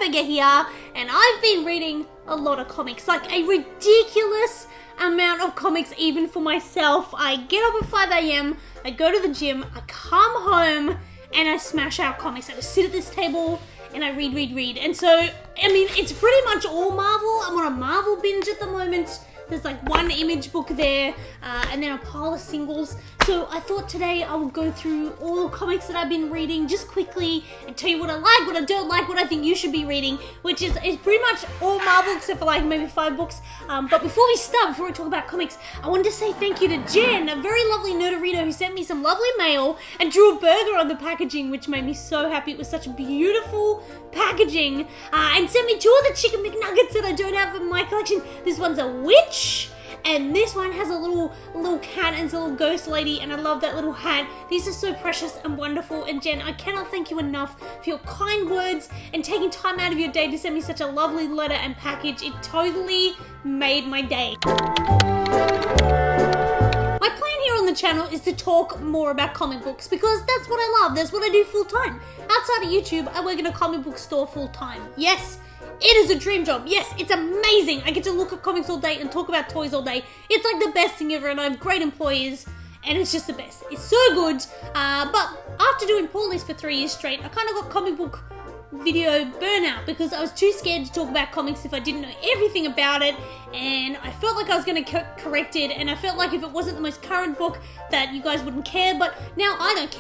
Becca here, and I've been reading a lot of comics, like a ridiculous amount of comics even for myself. I get up at 5 a.m, I go to the gym, I come home, and I smash out comics. I just sit at this table and I read. And so, I mean, it's pretty much all Marvel. I'm on a Marvel binge at the moment. There's like one Image book there, and then a pile of singles. So I thought today I would go through all the comics that I've been reading just quickly and tell you what I like, what I don't like, what I think you should be reading, which is pretty much all Marvel except for like maybe 5 books. But before we talk about comics, I wanted to say thank you to Jen, a very lovely Nerderino who sent me some lovely mail and drew a burger on the packaging, which made me so happy. It was such beautiful packaging, and sent me 2 of the Chicken McNuggets that I don't have in my collection. This one's a witch, and this one has a little cat and it's a little ghost lady, and I love that little hat. These are so precious and wonderful, and Jen, I cannot thank you enough for your kind words and taking time out of your day to send me such a lovely letter and package. It totally made my day. My plan here on the channel is to talk more about comic books because that's what I love, that's what I do full time. Outside of YouTube, I work in a comic book store full time. Yes, it is a dream job. Yes, it's amazing. I get to look at comics all day and talk about toys all day. It's like the best thing ever, and I have great employees, and it's just the best. It's so good. But after doing poorly for 3 years straight, I kind of got comic book video burnout because I was too scared to talk about comics if I didn't know everything about it, and I felt like I was going to correct it, and I felt like if it wasn't the most current book that you guys wouldn't care. But now I don't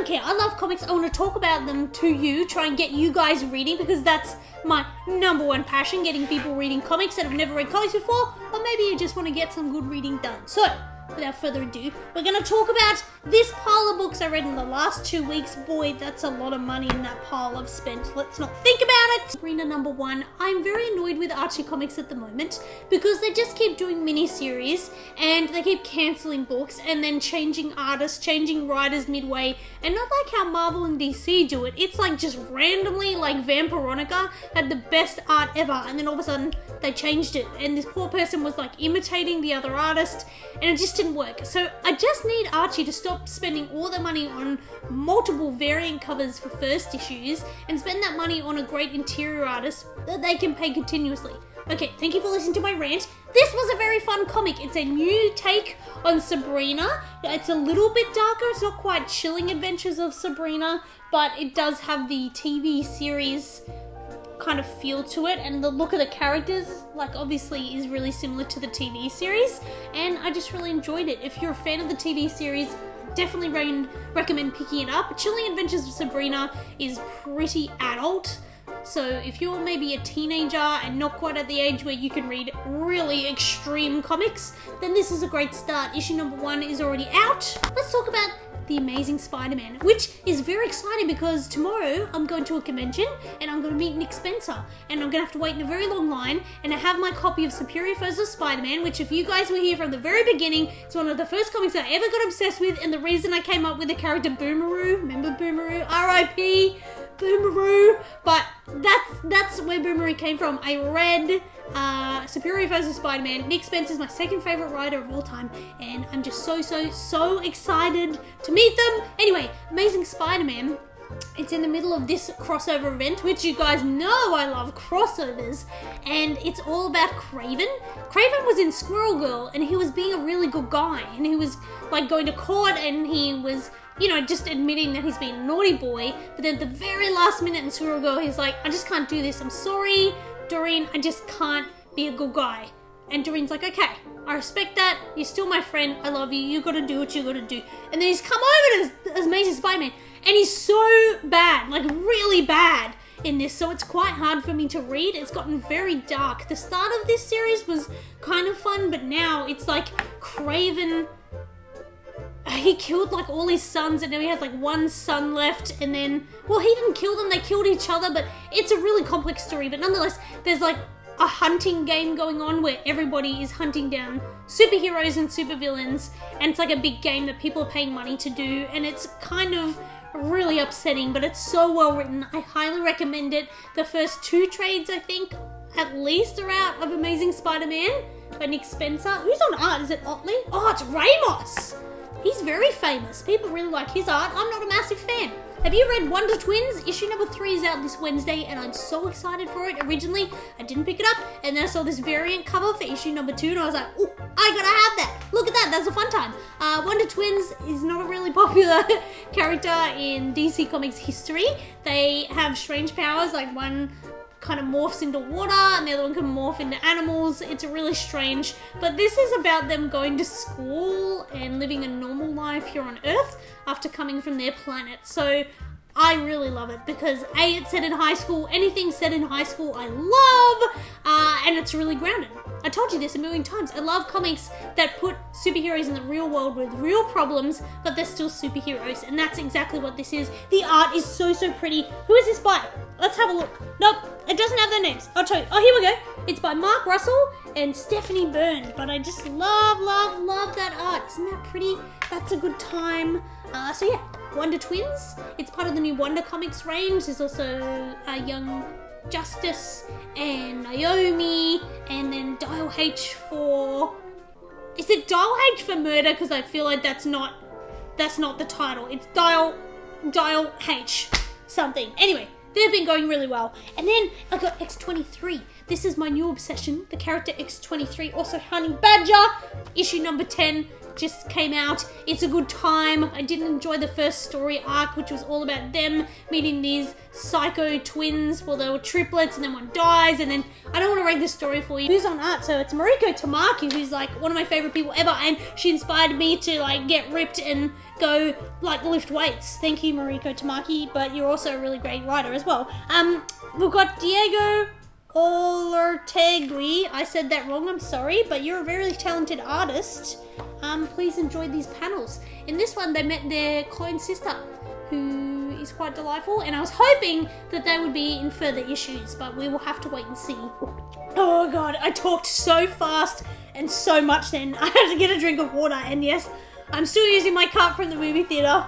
care. I love comics. I want to talk about them to you, try and get you guys reading, because that's my #1 passion, getting people reading comics that have never read comics before, or maybe you just want to get some good reading done. So without further ado, we're going to talk about this pile of books I read in the last 2 weeks. Boy, that's a lot of money in that pile I've spent. Let's not think about it. Sabrina #1. I'm very annoyed with Archie Comics at the moment because they just keep doing miniseries and they keep cancelling books and then changing artists, changing writers midway, and not like how Marvel and DC do it. It's like just randomly, like Vampironica had the best art ever, and then all of a sudden they changed it, and this poor person was like imitating the other artist, and it just didn't work. So I just need Archie to stop spending all their money on multiple variant covers for first issues and spend that money on a great interior artist that they can pay continuously. Okay, thank you for listening to my rant. This was a very fun comic. It's a new take on Sabrina. It's a little bit darker. It's not quite Chilling Adventures of Sabrina, but it does have the TV series kind of feel to it, and the look of the characters, like, obviously is really similar to the TV series, and I just really enjoyed it. If you're a fan of the TV series, definitely recommend picking it up. Chilling Adventures of Sabrina is pretty adult, so if you're maybe a teenager and not quite at the age where you can read really extreme comics, then this is a great start. Issue #1 is already out. Let's talk about The Amazing Spider-Man, which is very exciting because tomorrow I'm going to a convention and I'm going to meet Nick Spencer, and I'm going to have to wait in a very long line, and I have my copy of Superior Foes of Spider-Man, which, if you guys were here from the very beginning, it's one of the first comics I ever got obsessed with, and the reason I came up with the character Boomeroo. Remember Boomeroo? R.I.P. Boomeroo. But that's where Boomeroo came from. I read Superior Foes of Spider-Man. Nick Spencer is my second favorite writer of all time, and I'm just so excited to meet them. Anyway, Amazing Spider-Man, it's in the middle of this crossover event, which you guys know I love crossovers, and it's all about Kraven. Kraven was in Squirrel Girl, and he was being a really good guy, and he was like going to court, and he was, you know, just admitting that he's been a naughty boy, but then at the very last minute in Squirrel Girl, he's like, I just can't do this, I'm sorry, Doreen, I just can't be a good guy. And Doreen's like, okay, I respect that, you're still my friend, I love you, you gotta do what you gotta do. And then he's come over as Amazing Spider-Man, and he's so bad, like really bad in this, so it's quite hard for me to read. It's gotten very dark. The start of this series was kind of fun, but now it's like Kraven, he killed like all his sons, and now he has like one son left, and then, well, he didn't kill them, they killed each other, but it's a really complex story. But nonetheless, there's like a hunting game going on where everybody is hunting down superheroes and supervillains, and it's like a big game that people are paying money to do, and it's kind of really upsetting, but it's so well written. I highly recommend it. The first 2 trades, I think, at least, are out of Amazing Spider-Man by Nick Spencer. Who's on art? Is it Otley? Oh, it's Ramos! He's very famous. People really like his art. I'm not a massive fan. Have you read Wonder Twins? Issue number 3 is out this Wednesday, and I'm so excited for it. Originally, I didn't pick it up, and then I saw this variant cover for issue number 2, and I was like, oh, I gotta have that. Look at that, that's a fun time. Wonder Twins is not a really popular character in DC Comics history. They have strange powers, like one kind of morphs into water and the other one can morph into animals. It's really strange, but this is about them going to school and living a normal life here on Earth after coming from their planet. So I really love it because A, it's set in high school. Anything set in high school I love, and it's really grounded. I told you this a million times. I love comics that put superheroes in the real world with real problems, but they're still superheroes, and that's exactly what this is. The art is so, so pretty. Who is this by? Let's have a look. Nope, it doesn't have their names. I'll tell you. Oh, here we go. It's by Mark Russell and Stephanie Byrne, but I just love, love, love that art. Isn't that pretty? That's a good time. So yeah, Wonder Twins. It's part of the new Wonder Comics range. There's also Young Justice and Naomi, and then Dial H for... Is it Dial H for murder? Because I feel like that's not the title. It's Dial H something. Anyway, they've been going really well. And then I got X-23. This is my new obsession. The character X-23, also Honey Badger. Issue number 10 just came out. It's a good time. I didn't enjoy the first story arc, which was all about them meeting these psycho twins. Well, they were triplets, and then one dies, and then I don't want to read this story for you. Who's on art? So it's Mariko Tamaki, who's like one of my favorite people ever, and she inspired me to like get ripped and go like lift weights. Thank you, Mariko Tamaki, but you're also a really great writer as well. We've got Diego Olortegui. I said that wrong, I'm sorry, but you're a very talented artist. Please enjoy these panels. In this one, they met their clone sister, who is quite delightful, and I was hoping that they would be in further issues, but we will have to wait and see. Oh god, I talked so fast and so much then. I had to get a drink of water, and yes, I'm still using my cup from the movie theater.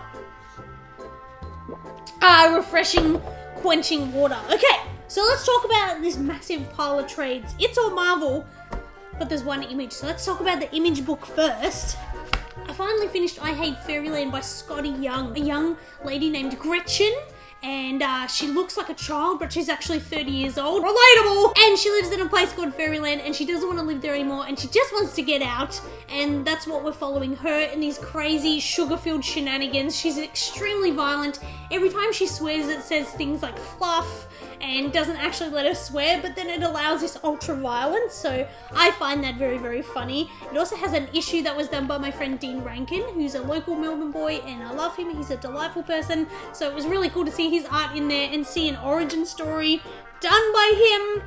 Refreshing, quenching water. Okay, so let's talk about this massive pile of trades. It's all Marvel, but there's one image. So let's talk about the image book first. I finally finished I Hate Fairyland by Scotty Young, a young lady named Gretchen, and she looks like a child, but she's actually 30 years old. Relatable! And she lives in a place called Fairyland, and she doesn't want to live there anymore, and she just wants to get out, and that's what we're following her in these crazy sugar-filled shenanigans. She's extremely violent. Every time she swears, it says things like fluff, and doesn't actually let her swear, but then it allows this ultra violence, so I find that very, very funny. It also has an issue that was done by my friend Dean Rankin, who's a local Melbourne boy, and I love him. He's a delightful person, so it was really cool to see his art in there and see an origin story done by him.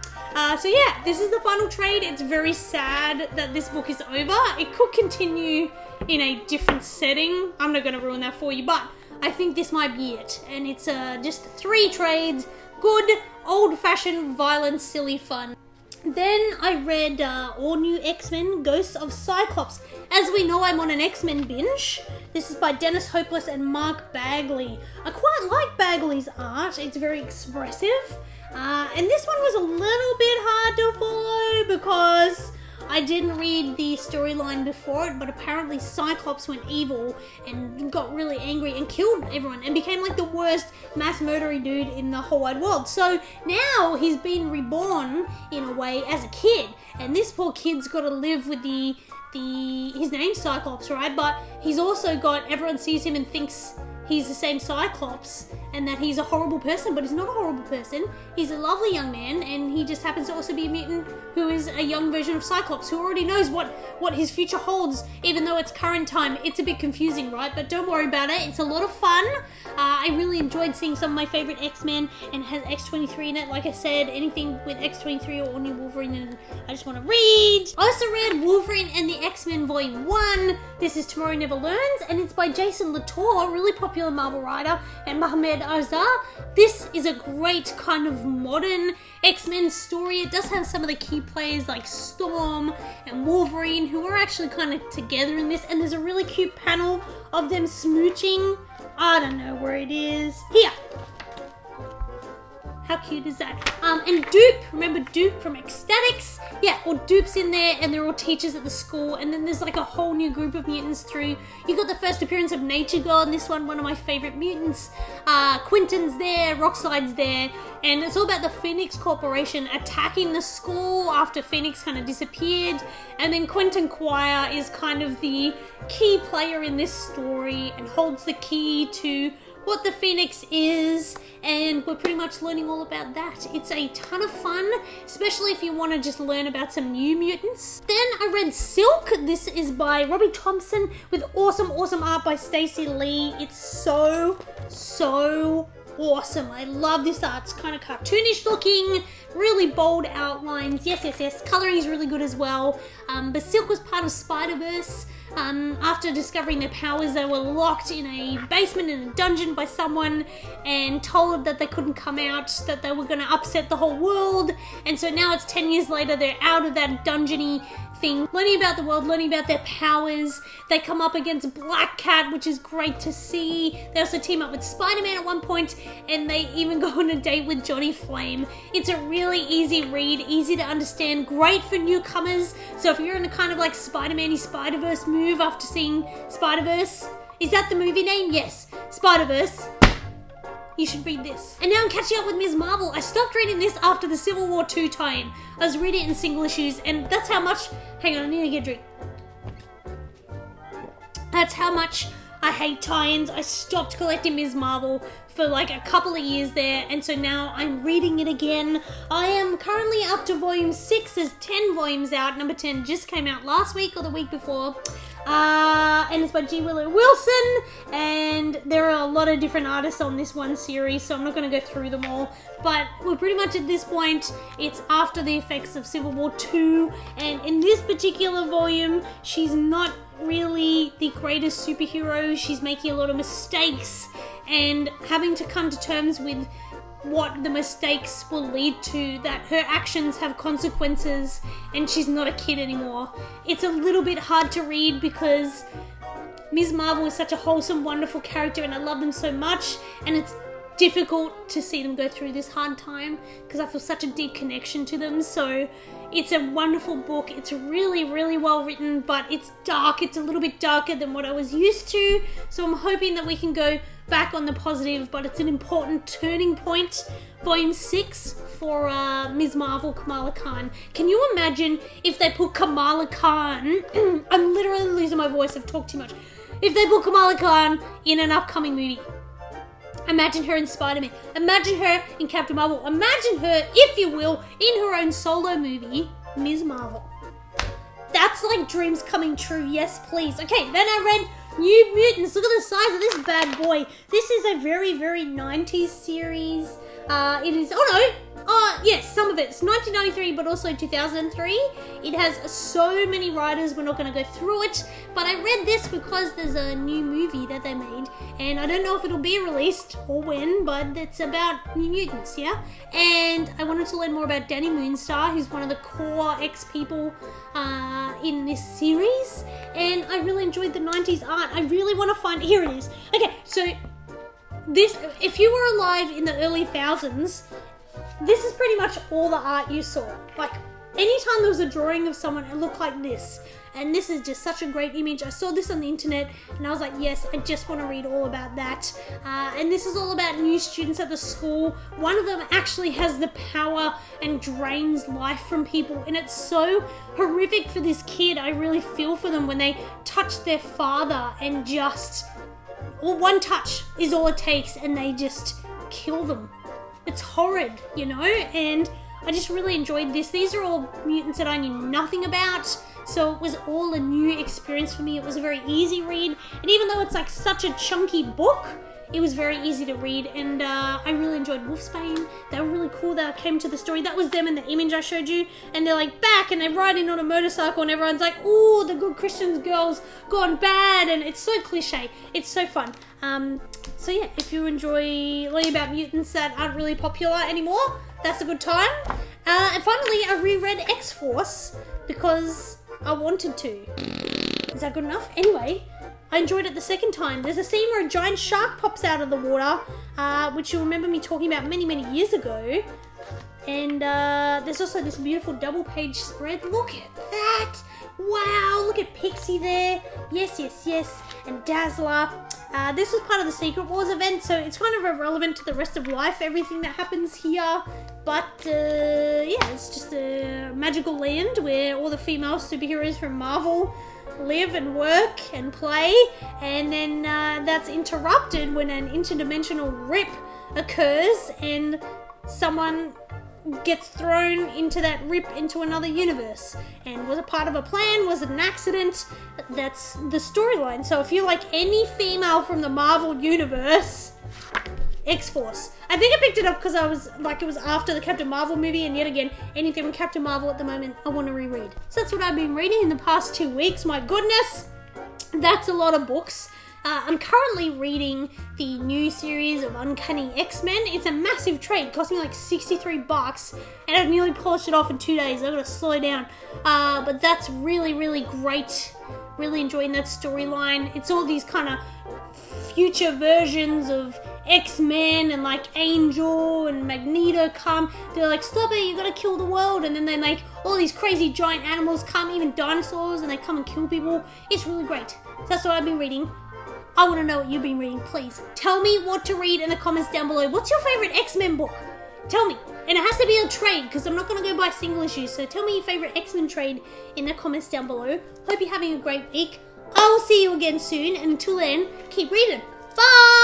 So yeah, this is the final trade. It's very sad that this book is over. It could continue in a different setting. I'm not going to ruin that for you, but I think this might be it. And it's just 3 trades. Good, old-fashioned, violent, silly fun. Then I read All New X-Men, Ghosts of Cyclops. As we know, I'm on an X-Men binge. This is by Dennis Hopeless and Mark Bagley. I quite like Bagley's art. It's very expressive. And this one was a little bit hard to follow because I didn't read the storyline before it, but apparently Cyclops went evil and got really angry and killed everyone and became like the worst mass murdery dude in the whole wide world. So now he's been reborn in a way as a kid, and this poor kid's got to live with his name's Cyclops, right? But he's also got, everyone sees him and thinks he's the same Cyclops and that he's a horrible person, but he's not a horrible person. He's a lovely young man, and he just happens to also be a mutant who is a young version of Cyclops who already knows what his future holds, even though it's current time. It's a bit confusing, right? But don't worry about it. It's a lot of fun. I really enjoyed seeing some of my favorite X-Men, and it has X-23 in it. Like I said, anything with X-23 or All New Wolverine in it, I just want to read. I also read Wolverine and the X-Men Volume 1. This is Tomorrow Never Learns, and it's by Jason Latour, really popular Marvel writer, and Mohamed Azar. This is a great kind of modern X-Men story. It does have some of the key players like Storm and Wolverine who are actually kind of together in this, and there's a really cute panel of them smooching. I don't know where it is. Here. How cute is that? And Dupe, remember Dupe from Ecstatics? Yeah, well, Dupe's in there, and they're all teachers at the school, and then there's like a whole new group of mutants through. You got the first appearance of Nature Girl in this one of my favourite mutants. Quinton's there, Rockside's there, and it's all about the Phoenix Corporation attacking the school after Phoenix kind of disappeared, and then Quentin Quire is kind of the key player in this story and holds the key to what the Phoenix is, and we're pretty much learning all about that. It's a ton of fun, especially if you want to just learn about some new mutants. Then I read Silk. This is by Robbie Thompson with awesome art by Stacey Lee. It's so awesome. I love this art. It's kind of cartoonish looking, really bold outlines. Yes. Coloring is really good as well. But Silk was part of Spider-Verse. After discovering their powers, they were locked in a basement in a dungeon by someone and told that they couldn't come out, that they were going to upset the whole world. And so now it's 10 years later, they're out of that dungeony thing, learning about the world, learning about their powers. They come up against Black Cat, which is great to see. They also team up with Spider-Man at one point, and they even go on a date with Johnny Flame. It's a really easy read, easy to understand, great for newcomers. So if you're in a kind of like Spider-Man-y Spider-Verse move after seeing Spider-Verse, is that the movie name? Yes, Spider-Verse. You should read this. And now I'm catching up with Ms. Marvel. I stopped reading this after the Civil War II tie-in. I was reading it in single issues, and that's how much... Hang on, I need to get a drink. That's how much I hate tie-ins. I stopped collecting Ms. Marvel for like a couple of years there, and so now I'm reading it again. I am currently up to volume 6. There's 10 volumes out. Number 10 just came out last week or the week before. And it's by G. Willow Wilson, and there are a lot of different artists on this one series, so I'm not going to go through them all, but we're pretty much at this point. It's after the effects of Civil War II, and in this particular volume, she's not really the greatest superhero. She's making a lot of mistakes and having to come to terms with what the mistakes will lead to, that her actions have consequences and she's not a kid anymore. It's a little bit hard to read because Ms. Marvel is such a wholesome, wonderful character and I love them so much, and it's difficult to see them go through this hard time because I feel such a deep connection to them. So it's a wonderful book. It's really well written, but it's dark. It's a little bit darker than what I was used to, so I'm hoping that we can go back on the positive, but it's an important turning point. Volume 6 for Ms. Marvel, Kamala Khan. Can you imagine if they put Kamala Khan I'm literally losing my voice, I've talked too much. If they put Kamala Khan in an upcoming movie. Imagine her in Spider-Man. Imagine her in Captain Marvel. Imagine her, if you will, in her own solo movie, Ms. Marvel. That's like dreams coming true. Yes, please. Okay, then I read New Mutants. Look at the size of this bad boy. This is a very 90s series. It is, yes, some of it's 1993, but also 2003. It has so many writers, we're not going to go through it, but I read this because there's a new movie that they made, and I don't know if it'll be released or when, but it's about New Mutants, yeah? And I wanted to learn more about Danny Moonstar, who's one of the core X-people in this series, and I really enjoyed the 90s art. I really want to find, here it is. Okay, so this, if you were alive in the early thousands, this is pretty much all the art you saw. Like, anytime there was a drawing of someone, it looked like this. And this is just such a great image. I saw this on the internet and I was like, yes, I just want to read all about that. And this is all about new students at the school. One of them actually has the power and drains life from people. And it's so horrific for this kid. I really feel for them when they touch their father and just, or one touch is all it takes and they just kill them. It's horrid, you know, and I just really enjoyed this. These are all mutants that I knew nothing about, so it was all a new experience for me. It was a very easy read, and even though it's like such a chunky book, it was very easy to read, and I really enjoyed Wolfsbane. They were really cool that I came to the story. That was them in the image I showed you, and they're like back, and they're riding on a motorcycle, and everyone's like, ooh, the good Christian girl's gone bad, and it's so cliche. It's so fun. So yeah, if you enjoy learning about mutants that aren't really popular anymore, that's a good time. And finally, I reread X-Force because I wanted to. Is that good enough? Anyway, I enjoyed it the second time. There's a scene where a giant shark pops out of the water, which you'll remember me talking about many, many years ago. And there's also this beautiful double-page spread. Look at that! Wow, look at Pixie there. Yes, yes, yes. And Dazzler. This was part of the Secret Wars event, so it's kind of irrelevant to the rest of life, everything that happens here. But, yeah, it's just a magical land where all the female superheroes from Marvel live and work and play. And then that's interrupted when an interdimensional rip occurs and someone gets thrown into that rip into another universe. And was it part of a plan? Was it an accident? That's the storyline. So if you like any female from the Marvel universe, X-Force. I think I picked it up because I was like, it was after the Captain Marvel movie, and yet again, anything with Captain Marvel at the moment, I want to reread. So that's what I've been reading in the past 2 weeks. My goodness, that's a lot of books. I'm currently reading the new series of Uncanny X-Men. It's a massive trade, cost me like $63, and I've nearly polished it off in 2 days. I've got to slow down. But that's really, really great. Really enjoying that storyline. It's all these kind of future versions of X-Men, and like Angel and Magneto come. They're like, stop it, you gotta kill the world. And then they make all these crazy giant animals come, even dinosaurs, and they come and kill people. It's really great. So that's what I've been reading. I want to know what you've been reading. Please tell me what to read in the comments down below. What's your favorite X-Men book? Tell me. And it has to be a trade, because I'm not going to go buy single issues. So tell me your favorite X-Men trade in the comments down below. Hope you're having a great week. I will see you again soon. And until then, keep reading. Bye!